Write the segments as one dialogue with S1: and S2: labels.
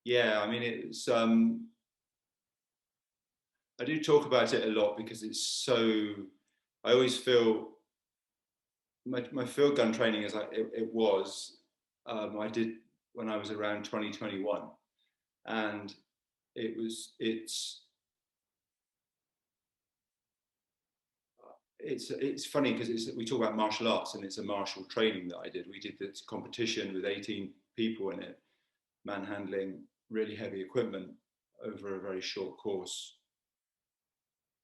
S1: yeah, I mean, it's, I do talk about it a lot because it's so, I always feel my field gun training as it was, I did when I was around 2021. And it's funny because we talk about martial arts and it's a martial training that I did. We did this competition with 18 people in it, manhandling really heavy equipment over a very short course.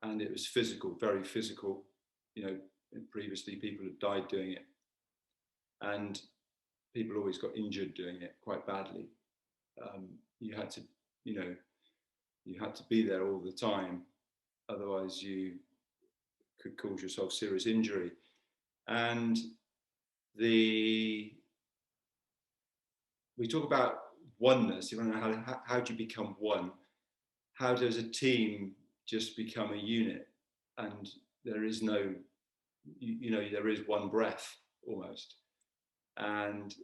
S1: And it was physical, very physical. You know, previously people had died doing it. And people always got injured doing it quite badly. You had to, you know, you had to be there all the time. Otherwise you could cause yourself serious injury. And we talk about oneness. You want to know how do you become one? How does a team just become a unit? And there is no, you know, there is one breath almost. And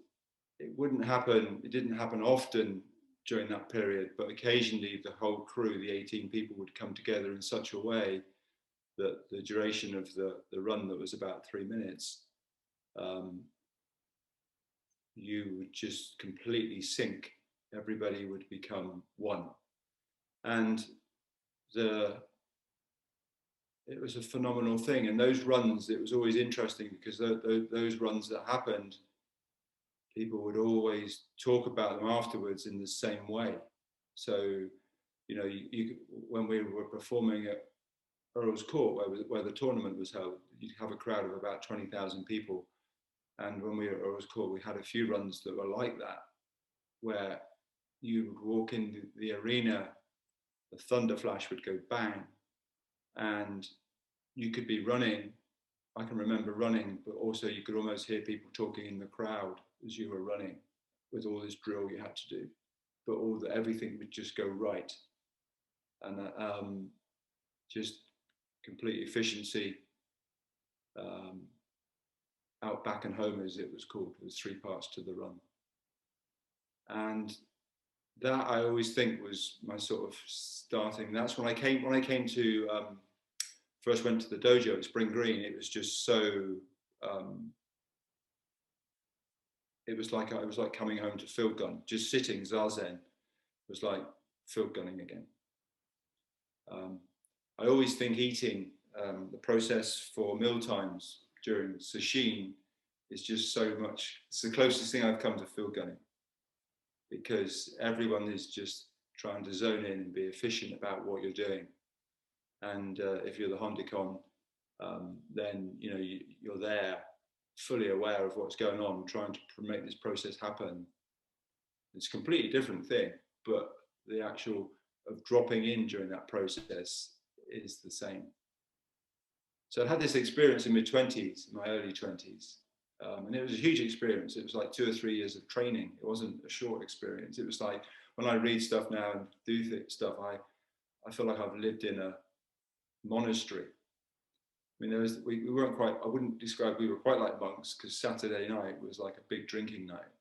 S1: it wouldn't happen, it didn't happen often during that period, but occasionally the whole crew, the 18 people, would come together in such a way that the duration of the run, that was about 3 minutes, you would just completely sync. Everybody would become one. And it was a phenomenal thing. And those runs, it was always interesting because those runs that happened, people would always talk about them afterwards in the same way. So, you know, when we were performing at Earl's Court, where the tournament was held, you'd have a crowd of about 20,000 people. And when we were at Earl's Court, we had a few runs that were like that, where you would walk in the arena, the thunder flash would go bang, and you could be running. I can remember running, but also you could almost hear people talking in the crowd as you were running with all this drill you had to do. But everything would just go right. And just complete efficiency. Out, back, and home, as it was called. There was 3 parts to the run. And that, I always think, was my sort of starting. That's when I came to first went to the dojo at Spring Green. It was just so it was like I was like coming home to field gun. Just sitting zazen was like field gunning again. I always think eating, the process for meal times during sesshin is just so much. It's the closest thing I've come to field gunning, because everyone is just trying to zone in and be efficient about what you're doing. And if you're the Hondikon, then you know you're there, fully aware of what's going on, trying to make this process happen. It's a completely different thing, but the actual of dropping in during that process is the same. So I had this experience in my early 20s, and it was a huge experience. It was like 2 or 3 years of training. It wasn't a short experience. It was like, when I read stuff now and do stuff, I feel like I've lived in a monastery. I mean, we weren't quite, I wouldn't describe, we were quite like monks, because Saturday night was like a big drinking night.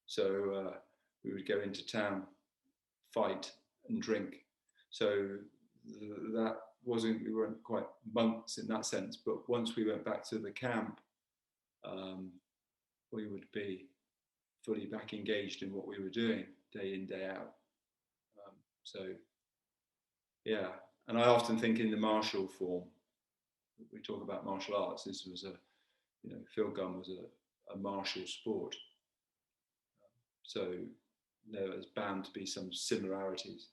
S1: So we would go into town, fight and drink. So that wasn't, we weren't quite monks in that sense. But once we went back to the camp, we would be fully back engaged in what we were doing day in, day out. So yeah, and I often think in the martial form, we talk about martial arts, this was a, you know, field gun was a martial sport. So there was bound to be some similarities.